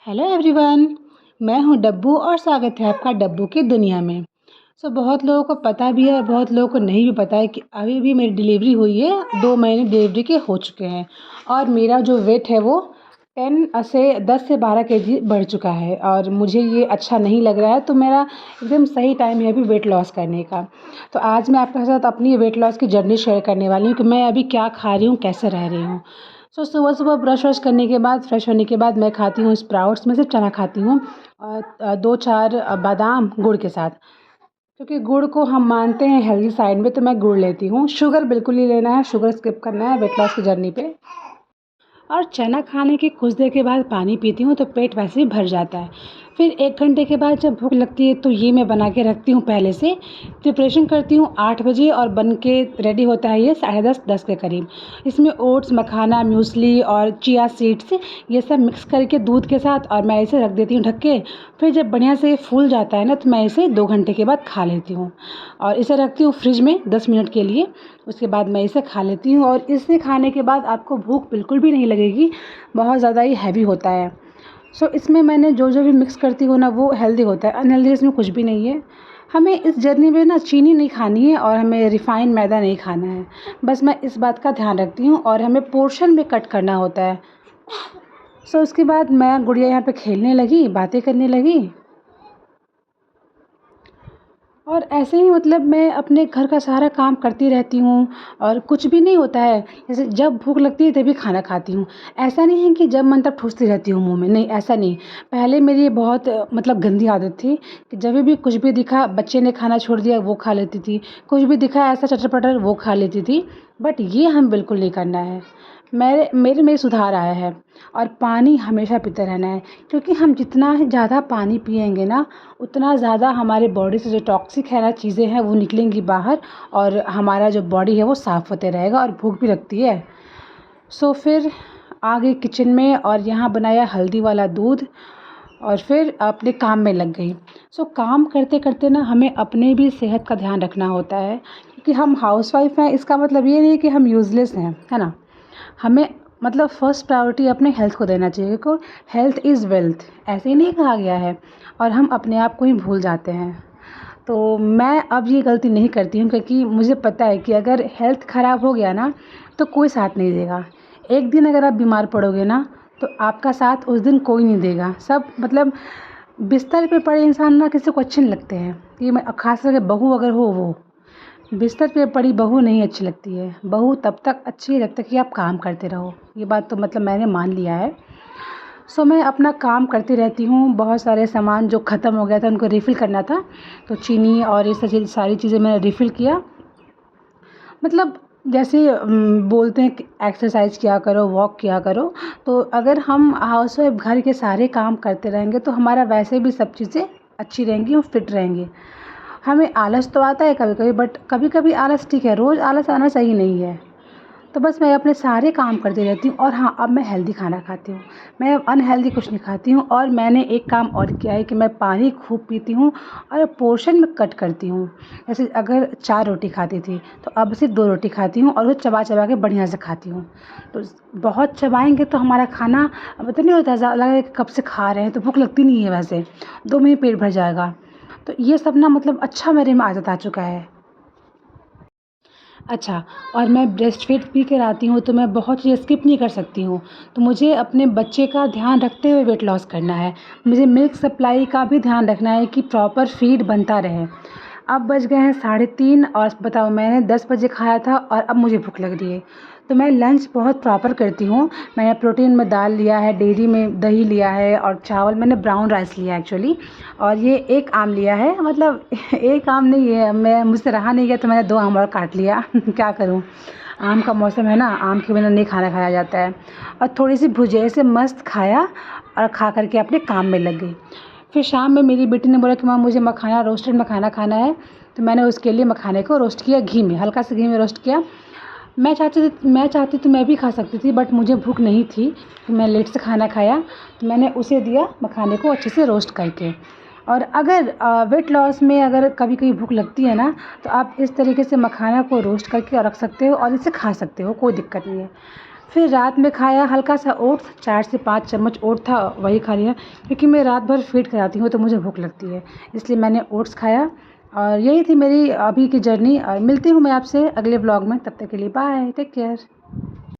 Hello everyone. मैं हूं डब्बू और स्वागत है आपका डब्बू की दुनिया में। बहुत लोगों को पता भी है और बहुत लोगों को नहीं भी पता है कि अभी भी मेरी डिलीवरी हुई है। 2 महीने डिलीवरी के हो चुके हैं और मेरा जो वेट है वो 10 से 12 केजी बढ़ चुका है और मुझे ये अच्छा नहीं लग रहा है। तो मेरा एकदम सही टाइम है अभी वेट लॉस करने का। तो आज मैं आपके साथ अपनी वेट लॉस की जर्नी शेयर करने वाली हूँ कि मैं अभी क्या खा रही हूँ, कैसे रह रही हूँ। सुबह-सुबह ब्रश वश करने के बाद, फ्रेश होने के बाद मैं खाती हूँ स्प्राउट्स में से चना खाती हूँ और 2-4 बादाम गुड़ के साथ, क्योंकि गुड़ को हम मानते हैं हेल्दी साइड में, तो मैं गुड़ लेती हूँ। शुगर बिल्कुल नहीं लेना है, शुगर स्किप करना है वेट लॉस की जर्नी पे। और चना खाने के कुछ देर के बाद पानी पीती हूँ तो पेट वैसे ही भर जाता है। फिर 1 घंटे के बाद जब भूख लगती है तो ये मैं बना के रखती हूँ पहले से। प्रिपरेशन करती हूँ 8 बजे और बन के रेडी होता है ये 10:30 के करीब। इसमें ओट्स, मखाना, म्यूस्ली और चिया सीड्स ये सब मिक्स करके दूध के साथ और मैं इसे रख देती हूँ ढक के। फिर जब बढ़िया से फूल जाता है ना तो मैं इसे 2 घंटे के बाद खा लेती हूँ और इसे रखती हूँ फ्रिज में 10 मिनट के लिए। उसके बाद मैं इसे खा लेती हूँ और इसे खाने के बाद आपको भूख बिल्कुल भी नहीं लगेगी, बहुत ज़्यादा ही हैवी होता है। इसमें मैंने जो भी मिक्स करती हूँ ना वो हेल्दी होता है, अनहेल्दी इसमें कुछ भी नहीं है। हमें इस जर्नी में ना चीनी नहीं खानी है और हमें रिफ़ाइंड मैदा नहीं खाना है। बस मैं इस बात का ध्यान रखती हूँ और हमें पोर्शन में कट करना होता है। उसके बाद मैं गुड़िया यहाँ पे खेलने लगी, बातें करने लगी और ऐसे ही मतलब मैं अपने घर का सारा काम करती रहती हूँ और कुछ भी नहीं होता है। जैसे जब भूख लगती है तभी खाना खाती हूँ। ऐसा नहीं है कि जब मन तब ठूँसती रहती हूँ मुँह में, नहीं ऐसा नहीं। पहले मेरी ये बहुत मतलब गंदी आदत थी कि जब भी कुछ भी दिखा, बच्चे ने खाना छोड़ दिया वो खा लेती थी, कुछ भी दिखा ऐसा चटर-पटर वो खा लेती थी। बट ये हम बिल्कुल नहीं करना है। मेरे मेरे में सुधार आया है और पानी हमेशा पीते रहना है, क्योंकि हम जितना ज़्यादा पानी पिएँगे ना उतना ज़्यादा हमारे बॉडी से जो टॉक्सिक है ना चीज़ें हैं वो निकलेंगी बाहर और हमारा जो बॉडी है वो साफ़ होते रहेगा और भूख भी लगती है। फिर आ गई किचन में और यहाँ बनाया हल्दी वाला दूध और फिर अपने काम में लग गई। काम करते-करते ना हमें अपने भी सेहत का ध्यान रखना होता है, क्योंकि हम हाउसवाइफ़ हैं इसका मतलब ये नहीं कि हम यूज़लेस हैं, है ना? हमें मतलब फर्स्ट प्रायोरिटी अपने हेल्थ को देना चाहिए, क्योंकि हेल्थ इज़ वेल्थ ऐसे ही नहीं कहा गया है और हम अपने आप को ही भूल जाते हैं। तो मैं अब ये गलती नहीं करती हूँ, क्योंकि मुझे पता है कि अगर हेल्थ ख़राब हो गया ना तो कोई साथ नहीं देगा। एक दिन अगर आप बीमार पड़ोगे ना तो आपका साथ उस दिन कोई नहीं देगा। सब मतलब बिस्तर पे पड़े इंसान ना किसी को अच्छे नहीं लगते हैं। ये मैं ख़ास करके बहू अगर हो वो, बिस्तर पे पड़ी बहू नहीं अच्छी लगती है। बहू तब तक अच्छी लगती है कि आप काम करते रहो। ये बात तो मतलब मैंने मान लिया है। मैं अपना काम करती रहती हूँ। बहुत सारे सामान जो ख़त्म हो गया था उनको रिफ़िल करना था, तो चीनी और ये सारी चीज़ें मैंने रिफ़िल किया। मतलब जैसे बोलते हैं कि एक्सरसाइज़ किया करो, वॉक किया करो। तो अगर हम हाउसवाइफ़ घर के सारे काम करते रहेंगे तो हमारा वैसे भी सब चीज़ें अच्छी रहेंगी और फिट रहेंगी। हमें आलस तो आता है कभी-कभी, बट कभी-कभी आलस ठीक है, रोज़ आलस आना सही नहीं है। तो बस मैं अपने सारे काम करती रहती हूँ और हाँ, अब मैं हेल्दी खाना खाती हूँ। मैं अब अनहेल्दी कुछ नहीं खाती हूँ और मैंने एक काम और किया है कि मैं पानी खूब पीती हूँ और पोर्शन में कट करती हूँ। जैसे अगर 4 रोटी खाती थी तो अब सिर्फ़ 2 रोटी खाती हूँ और वो चबा-चबा के बढ़िया से खाती हूँ। तो बहुत चबाएँगे तो हमारा खाना पता नहीं होता, ऐसा लगेगा कि कब से खा रहे हैं, तो भूख लगती नहीं है वैसे, 2 में ही पेट भर जाएगा। तो ये सब ना मतलब अच्छा मेरे में आदत आ चुका है। अच्छा, और मैं ब्रेस्ट फीड पी कर आती हूँ तो मैं बहुत चीज़ें स्किप नहीं कर सकती हूँ। तो मुझे अपने बच्चे का ध्यान रखते हुए वेट लॉस करना है। मुझे मिल्क सप्लाई का भी ध्यान रखना है कि प्रॉपर फीड बनता रहे। अब बज गए हैं 3:30 और बताओ मैंने 10 बजे खाया था और अब मुझे भूख लग रही है। तो मैं लंच बहुत प्रॉपर करती हूँ। मैंने प्रोटीन में दाल लिया है, डेयरी में दही लिया है और चावल मैंने ब्राउन राइस लिया है एक्चुअली, और ये 1 आम लिया है। मतलब 1 आम नहीं है, मैं मुझसे रहा नहीं गया तो मैंने 2 आम और काट लिया। क्या करूँ? आम का मौसम है ना, आम के बिना नहीं खाना खाया जाता है। और थोड़ी-सी भुजिया से मस्त खाया और खा कर के अपने काम में लग गई। फिर शाम में मेरी बेटी ने बोला कि मम्मा मुझे मखाना, रोस्टेड मखाना खाना है, तो मैंने उसके लिए मखाने को रोस्ट किया घी में, हल्का सा घी में रोस्ट किया। मैं चाहती तो मैं भी खा सकती थी, बट मुझे भूख नहीं थी, तो मैं लेट से खाना खाया, तो मैंने उसे दिया मखाने को अच्छे से रोस्ट करके। और अगर वेट लॉस में अगर कभी-कभी भूख लगती है ना, तो आप इस तरीके से मखाना को रोस्ट करके रख सकते हो और इसे खा सकते हो, कोई दिक्कत नहीं है। फिर रात में खाया हल्का सा ओट्स, 4 से 5 चम्मच ओट था वही खा लिया, क्योंकि मैं रात भर फीड कराती हूँ तो मुझे भूख लगती है, इसलिए मैंने ओट्स खाया। और यही थी मेरी अभी की जर्नी, और मिलती हूँ मैं आपसे अगले व्लॉग में, तब तक के लिए बाय, टेक केयर।